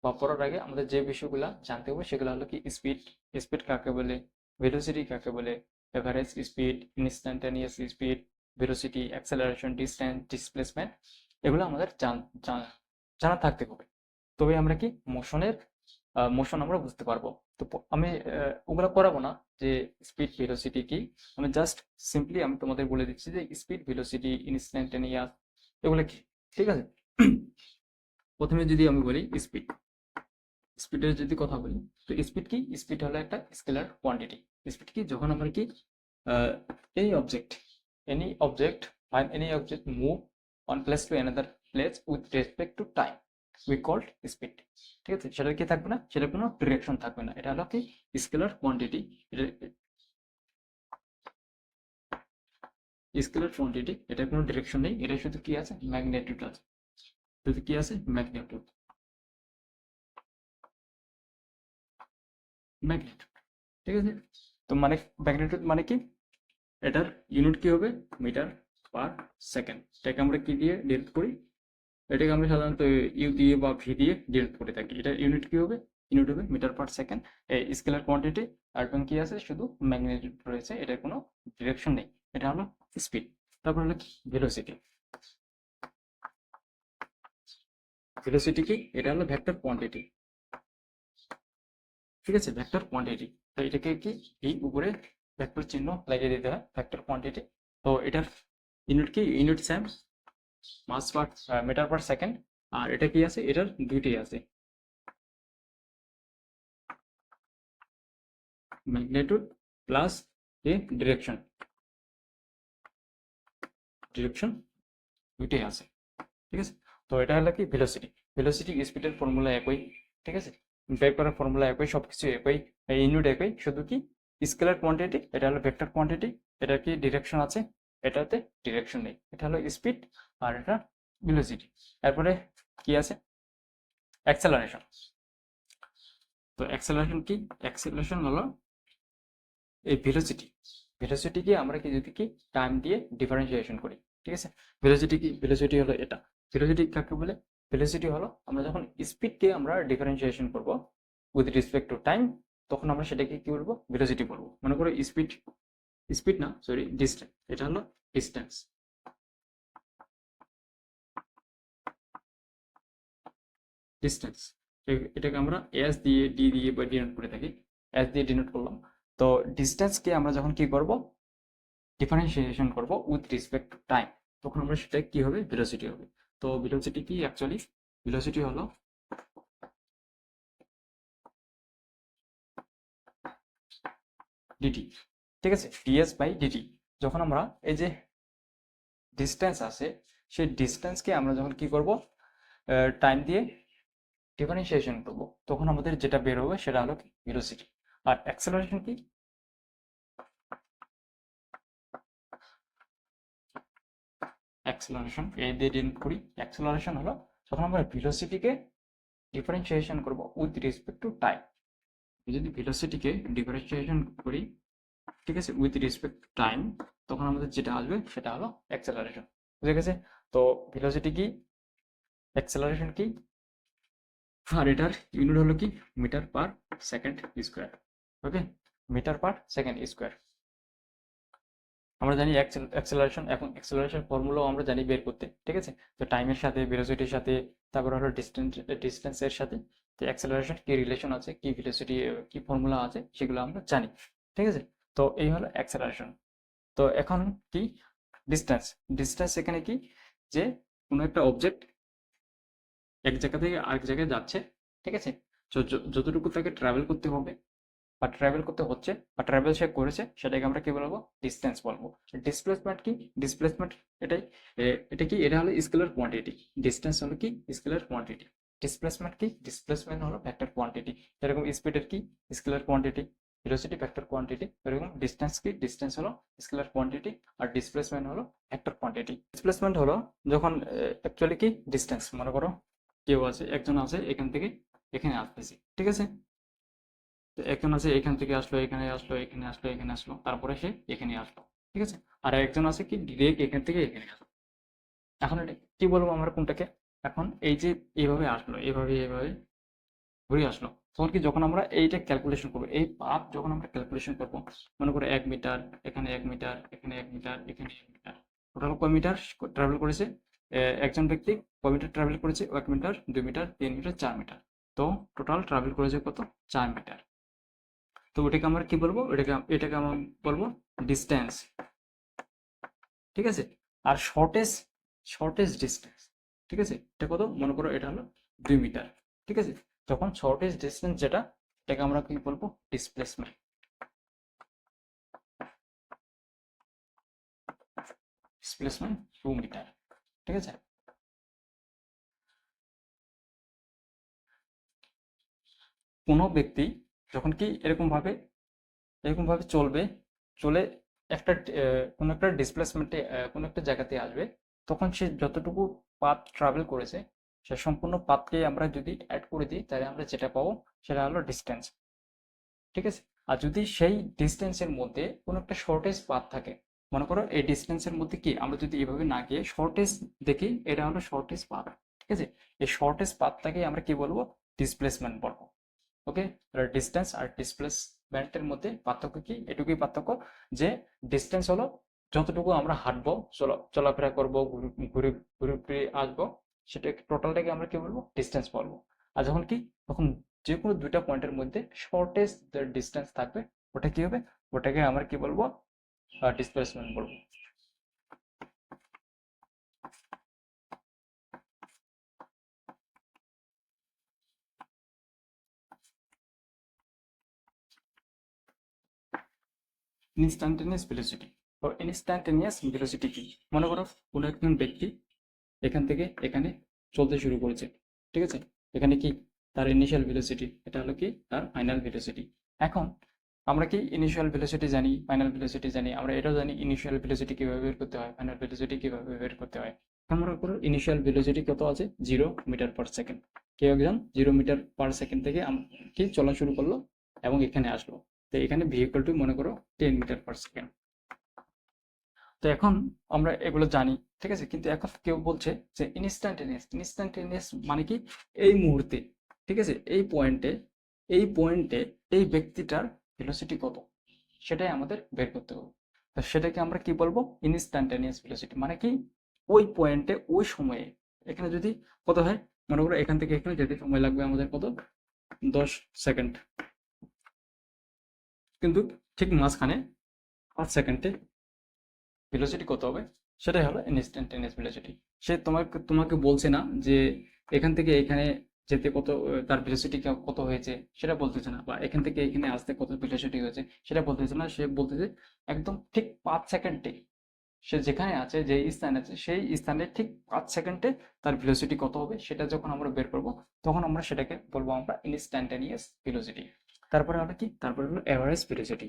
বা পড়ার আগে আমাদের যে বিষয়গুলো জানতে হবে, সেগুলো হলো কি স্পিড, স্পিড কাকে বলে, ভেলোসিটি কাকে বলে, average speed, instantaneous speed, velocity, acceleration, distance, displacement, এগুলো আমাদের জানা থাকতে হবে। তবে আমরা কি মোশন আমরা বুঝতে পারবো। তো আমি ওগুলো করাবো না যে স্পিড ভেলোসিটি কি, আমি জাস্ট সিম্পলি আমি তোমাদের বলে দিচ্ছি যে স্পিড, ভেলোসিটি, ইনস্ট্যান্টানিয়াস, এগুলো কি। ঠিক আছে, প্রথমে যদি আমি বলি স্পিডের যদি কথা বলি, তো স্পিড কি, স্পিড হলো একটা স্কেলার কোয়ান্টিটি। স্পিড কি, যখন আমরা কি any object, any object move on place to another place with respect to time we called speed. ঠিক আছে, সেটা কি থাকবে না, সেটা কোনো ডিরেকশন থাকবে না, এটা হলো কি স্কেলার কোয়ান্টিটি। স্কেলার কোয়ান্টিটি, এটা কোনো ডিরেকশন নেই, এটা শুধু কি আছে, ম্যাগনিটিউড আছে, শুধু কি আছে, ম্যাগনিটিউড। ম্যাগনিটিউড, ঠিক আছে। তো মানে ম্যাগনিটিউড মানে কি, এটার ইউনিট কি হবে, মিটার পার সেকেন্ড। এটাকে আমরা কি দিয়ে ডিনোট করি, এটাকে আমরা সাধারণত ইউ দিয়ে বা ভি দিয়ে ডিনোট করে থাকি। এটা ইউনিট কি হবে, ইউনিট হবে মিটার পার সেকেন্ড। এই স্কেলার কোয়ান্টিটি আর কি আছে, শুধু ম্যাগনিটিউড রয়েছে, এটার কোনো ডিরেকশন নেই, এটা হলো স্পিড। তারপর হলো কি ভেলোসিটি। ভেলোসিটি কি, এটা হলো ভেক্টর কোয়ান্টিটি, ঠিক আছে, ভেক্টর কোয়ান্টিটি। তো এটাকে কি ভি উপরে ভেক্টর চিহ্ন লাগিয়ে দিতে হয়, ভেক্টর কোয়ান্টিটি। তো এটার ইউনিট কি, ইউনিট সেম, মাস পার মিটার পার সেকেন্ড। আর এটা কি আছে, এটার দুইটি আছে, ম্যাগনিটিউড প্লাস এ ডিরেকশন, ডিরেকশন দুইটাই আছে, ঠিক আছে। তো এটা হলো কি ভেলোসিটি। ভেলোসিটি স্পিডের ফর্মুলা একই, ঠিক আছে, বের করার ফর্মুলা একই, সবকিছু একই, ইউনিট একই, শুধু কি স্কেলার কোয়ান্টিটি, এটা হলো ভেক্টর কোয়ান্টিটি, এটা কি ডিরেকশন আছে, এটাতে ডিরেকশন নেই, এটা হলো স্পিড, আর এটা ভেলোসিটি। তারপরে কি আছে, অ্যাক্সেলারেশন। তো অ্যাক্সেলারেশন কি, অ্যাক্সেলারেশন হলো এই ভেলোসিটি, ভেলোসিটিকে আমরা কি যদি কি টাইম দিয়ে ডিফারেন্সিয়েশন করি, ঠিক আছে। ভেলোসিটি কি, ভেলোসিটি হলো এটা, ভেলোসিটি কাকে বলে, ভেলোসিটি হলো আমরা যখন স্পিডকে আমরা ডিফারেন্সিয়েশন করব উইথ রেসপেক্ট টু টাইম, তখন আমরা সেটাকে কি বলবো, ভেলোসিটি বলবো। মনে করো স্পিড, স্পিড না সরি ডিস্টেন্স, এটা হলো ডিস্টেন্স, ডিস্টেন্স। এটাকে আমরা এস দিয়ে ডি দিয়ে বা ডিনোট করে থাকি, এস দিয়ে ডিনোট করলাম। তো ডিস্টেন্সকে আমরা যখন কি করব, ডিফারেন্সিয়েশন করব উইথ রেসপেক্ট টু টাইম, তখন আমরা সেটা কি হবে, ভেলোসিটি হবে। তো ভেলোসিটি কি অ্যাকচুয়ালি, ভেলোসিটি হলো ডিটি, ঠিক আছে, ডিএস বাই ডিটি। যখন আমরা এই যে ডিস্টেন্স আছে, সেই ডিস্টেন্সকে আমরা যখন কি করব, টাইম দিয়ে ডিফারেন্সিয়েশন করব, তখন আমাদের যেটা বের হবে সেটা হলো কি ভেলোসিটি। আর অ্যাক্সেলারেশন কি, অ্যাক্সেলারেশন এই দিয়ে ডিনোট করি, অ্যাক্সেলারেশন হলো যখন আমরা ভেলোসিটিকে ডিফারেন্সিয়েশন করব উইথ রেসপেক্ট টু টাইম। যদি ভেলোসিটিকে ডিফারেন্সিয়েশন করি, ঠিক আছে, উইথ রেসপেক্ট টু টাইম, তখন আমাদের যেটা আসবে সেটা হলো অ্যাক্সেলারেশন। বুঝে গেছে? তো ভেলোসিটি কি, অ্যাক্সেলারেশন কি, আর এটার ইউনিট হলো কি মিটার পার সেকেন্ড স্কোয়ার। ওকে, মিটার পার সেকেন্ড স্কোয়ার। আমরা জানি অ্যাক্সেলারেশন, এখন অ্যাক্সেলারেশন ফর্মুলাও আমরা জানি বের করতে, ঠিক আছে। তো টাইমের সাথে, ভেলোসিটির সাথে, তারপর হলো ডিস্টেন্সের সাথে, তো অ্যাক্সেলারেশন কি রিলেশন আছে, কি ভেলোসিটি কি ফর্মুলা আছে, সেগুলো আমরা জানি, ঠিক আছে। তো এই হলো অ্যাক্সেলারেশন। তো এখন কি ডিস্টেন্স, ডিস্টেন্স এখানে কি, যে কোনো একটা অবজেক্ট এক জায়গা থেকে আরেক জায়গায় যাচ্ছে, ঠিক আছে, যতটুকু তাকে ট্রাভেল করতে হবে বা ট্রাভেল করতে হচ্ছে বা ট্রাভেল সে করেছে, সেটাকে আমরা কি বলবো, ডিস্টেন্স বলবো। ডিসপ্লেসমেন্ট কি, ডিসপ্লেসমেন্ট এটাই, এটা কি, এটা হলো স্কেলার কোয়ান্টিটি, ডিস্টেন্স হলো কি স্কেলার কোয়ান্টিটি, ডিসপ্লেসমেন্ট কি, ডিসপ্লেসমেন্ট হলো ভেক্টর কোয়ান্টিটি। এরকম স্পিডের কি scalar quantity, velocity vector quantity, এরকম ডিস্টেন্স কি, ডিস্টেন্স হলো স্কেলার কোয়ান্টিটি, আর ডিসপ্লেসমেন্ট হলো ভেক্টর কোয়ান্টিটি। ডিসপ্লেসমেন্ট হলো যখন অ্যাকচুয়ালি কি ডিস্টেন্স, মনে করো কেউ আছে, একজন আছে এখান থেকে এখানে আসতেছি, ঠিক আছে, তো একজন আছে এখান থেকে আসলো, এখানে আসলো, এখানে আসলো, এখানে আসলো, তারপরে সে এখানে আসলো, ঠিক আছে। আর একজন আছে কি ডিরেক্ট এখান থেকে এখানে আসলো। এখন এটা কি বলবো আমরা কোনটাকে, এখন এই যে এইভাবে আসলো, এইভাবে এইভাবে ঘুরে আসলো, তখন কি যখন আমরা এইটা ক্যালকুলেশন করবো, এই পাথ যখন আমরা ক্যালকুলেশন করবো, মনে করো 1 মিটার, এখানে 1 মিটার, এখানে 1 মিটার, এখানে 1 মিটার, টোটাল কয় মিটার ট্রাভেল করেছে, একজন ব্যক্তি কয় মিটার ট্রাভেল করেছে, 1 মিটার, 2 মিটার, 3 মিটার, 4 মিটার। তো টোটাল ট্রাভেল করেছে কত, 4 মিটার। তো ওটাকে আমরা কি বলবো, এটাকে আমরা বলবো ডিস্টেন্স, ঠিক আছে। আর শর্টেজ ডিস্টেন্স, ঠিক আছে, এটা কত, মনে করো এটা হলো 2 মিটার, ঠিক আছে। তখন শর্টেজ ডিস্টেন্স যেটা, এটাকে আমরা কি বলবো, ডিসপ্লেসমেন্ট, ডিসপ্লেসমেন্ট 2 মিটার, ঠিক আছে। কোনো ব্যক্তি যখন কি এরকমভাবে চলবে, চলে একটা কোনো একটা ডিসপ্লেসমেন্টে কোনো একটা জায়গাতে আসবে, তখন সে যতটুকু পাথ ট্রাভেল করেছে সে সম্পূর্ণ পাথকে আমরা যদি অ্যাড করে দিই তাহলে আমরা যেটা পাবো সেটা হলো ডিস্টেন্স। ঠিক আছে? আর যদি সেই ডিস্টেন্সের মধ্যে কোনো একটা শর্টেজ পাথ থাকে, মনে করো এই ডিস্টেন্সের মধ্যে কি আমরা যদি এভাবে না গিয়ে শর্টেজ দেখি, এটা হলো শর্টেজ পাথ। ঠিক আছে? এই শর্টেজ পাথটাকে আমরা কি বলবো? ডিসপ্লেসমেন্ট বলবো। ওকে, ডিস্টেন্স আর ডিসপ্লেসমেন্টের মধ্যে পার্থক্য কি? এটুকুই পার্থক্য যে ডিস্টেন্স হলো যতটুকু আমরা হাঁটবো, চলাফেরা করবো, ঘুরে ঘুরে ফিরে আসবো, সেটা টোটালটাকে আমরা কি বলবো? ডিস্টেন্স বলবো। আর যখন কি, তখন যে কোনো দুইটা পয়েন্টের মধ্যে শর্টেস্ট ডিস্টেন্স থাকবে, ওটা কি হবে? ওটাকে আমরা কি বলবো? ডিসপ্লেসমেন্ট বলবো। Instantaneous velocity. তো ইনস্ট্যান্টেনিয়াস ভেলোসিটি কি? মনে করো কোনো একজন ব্যক্তি এখান থেকে এখানে চলতে শুরু করেছে। ঠিক আছে? এখানে কি তার ইনিশিয়াল ভেলোসিটি, এটা হলো কি তার ফাইনাল ভেলোসিটি। এখন আমরা কি ইনিশিয়াল ভেলোসিটি জানি, ফাইনাল ভেলোসিটি জানি, আমরা এটাও জানি ইনিশিয়াল ভেলোসিটি কিভাবে বের করতে হয়, ফাইনাল ভেলোসিটি কিভাবে বের করতে হয়। এখন মনে করো ইনিশিয়াল ভেলোসিটি কত আছে? 0 মিটার পার সেকেন্ড। কেউ একজন 0 মিটার পার সেকেন্ড থেকে কি চলা শুরু করলো এবং এখানে আসলো। তো এখানে ভেহিকলটি মনে করো 10 মিটার পার সেকেন্ড। তো এখন আমরা এগুলো জানি, ঠিক আছে? কিন্তু এখন কেউ বলছে যে ইনস্ট্যান্টেনিয়াস মানে কি? এই মুহূর্তে, ঠিক আছে, এই পয়েন্টে এই ব্যক্তিটার ভেলোসিটি কত, সেটাই আমাদের বের করতে হবে। তো সেটাকে আমরা কি বলবো? Instantaneous velocity. মানে কি? ওই পয়েন্টে ওই সময়ে, এখানে যদি কত হয়, মনে করো এখান থেকে এখানে যেতে সময় লাগবে আমাদের কত? 10 সেকেন্ড। কিন্তু ঠিক মাঝখানে 5 সেকেন্ডে ভেলোসিটি কত হবে? সেটাই হলো ইনস্ট্যান্টেনিয়াস ভেলোসিটি। সে তোমাকে বলছে না যে এখান থেকে এখানে যেতে কত, তার ভেলোসিটি কত হয়েছে সেটা বলতেছে না, বা এখান থেকে এখানে আসতে কত ভেলোসিটি হয়েছে সেটা বলতেছে না। সে বলতেছে একদম ঠিক 5 সেকেন্ডে সে যেখানে আছে, যে স্থানে আছে, সেই স্থানে ঠিক 5 সেকেন্ডে তার ভেলোসিটি কত হবে, সেটা যখন আমরা বের করব তখন আমরা সেটাকে বলবো আমরা ইনস্ট্যান্টেনিয়াস ভেলোসিটি। তারপরে হলো কি? তারপরে হলো এভারেজ ভেলোসিটি।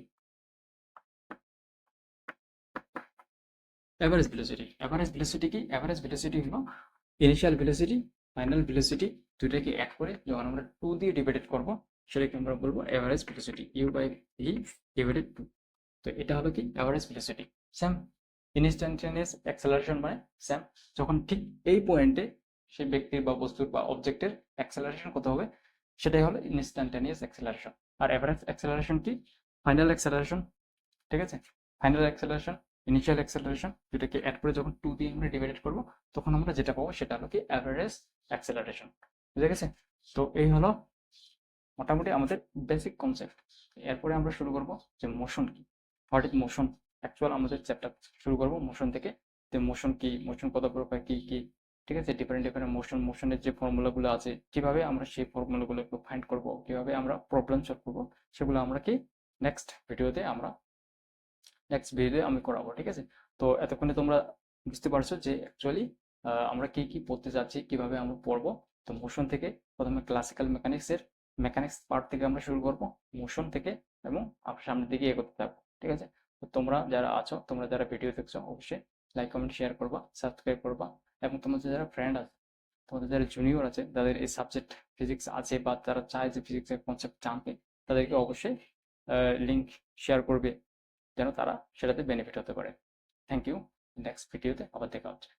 এভারেজ ভেলোসিটি কি? এভারেজ ভেলোসিটি হলো ইনিশিয়াল ভেলোসিটি, ফাইনাল ভেলোসিটি দুটাকে অ্যাড করে যখন আমরা 2 দিয়ে ডিভাইডেড করব, সেটাকে আমরা বলবো এভারেজ ভেলোসিটি, u/v ডিভাইডেড 2। তো এটা হলো কি? Average velocity. Same instantaneous acceleration মানে সেম, যখন ঠিক এই পয়েন্টে সেই ব্যক্তির বা বস্তুর বা অবজেক্টের অ্যাক্সেলারেশন কত হবে, সেটাই হলো ইনস্ট্যান্টেনিয়াস অ্যাক্সেলারেশন। আর এভারেজ অ্যাক্সেলারেশন কি? Final acceleration. ঠিক আছে? ফাইনাল অ্যাক্সেলারেশন, ইনিশিয়াল অ্যাক্সেলারেশন দুটাকে অ্যাড করে যখন 2 দিয়ে আমরা ডিভাইডেড করব, তখন আমরা যেটা পাবো সেটা হলো কি? Average acceleration. বুঝে গেছে? তো এই হলো মোটামুটি আমাদের বেসিক কনসেপ্ট। এরপরে আমরা শুরু করব যে মোশন কি, হোয়াট ইজ মোশন। অ্যাকচুয়াল আমাদের চ্যাপ্টার শুরু করব মোশন থেকে। তো মোশন কি, মোশন কত প্রকার, কি কি, ঠিক আছে, ডিফারেন্ট ডিফারেন্ট মোশনের যে ফর্মুলাগুলো আছে, কিভাবে আমরা সেই ফর্মুলাগুলো একটু ফাইন্ড করব, কিভাবে আমরা প্রবলেম সলভ করব, সেগুলো আমরা কি নেক্সট ভিডিওতে আমি করাবো। ঠিক আছে? তো এতক্ষণে তোমরা বুঝতে পারছো যে অ্যাকচুয়ালি আমরা কি কি পড়তে যাচ্ছি, কিভাবে আমরা পড়বো। তো মোশন থেকে প্রথমে ক্লাসিক্যাল মেকানিক্স পার্ট থেকে আমরা শুরু করব, মোশন থেকে, এবং আমরা সামনের দিকে এগোতে থাকবো। ঠিক আছে? তো তোমরা যারা আছো, তোমরা যারা ভিডিও দেখছো, অবশ্যই লাইক কমেন্ট শেয়ার করবা, সাবস্ক্রাইব করবা, এবং তোমাদের যারা ফ্রেন্ড আছে, তোমাদের যারা জুনিয়র আছে, যাদের এই সাবজেক্ট ফিজিক্স আছে বা তারা চায় যে ফিজিক্সের কনসেপ্ট জানতে, তাদেরকে অবশ্যই লিঙ্ক শেয়ার করবে যেন তারা সেটাতে বেনিফিট হতে পারে। Thank you. নেক্সট ভিডিওতে আবার দেখা হচ্ছে।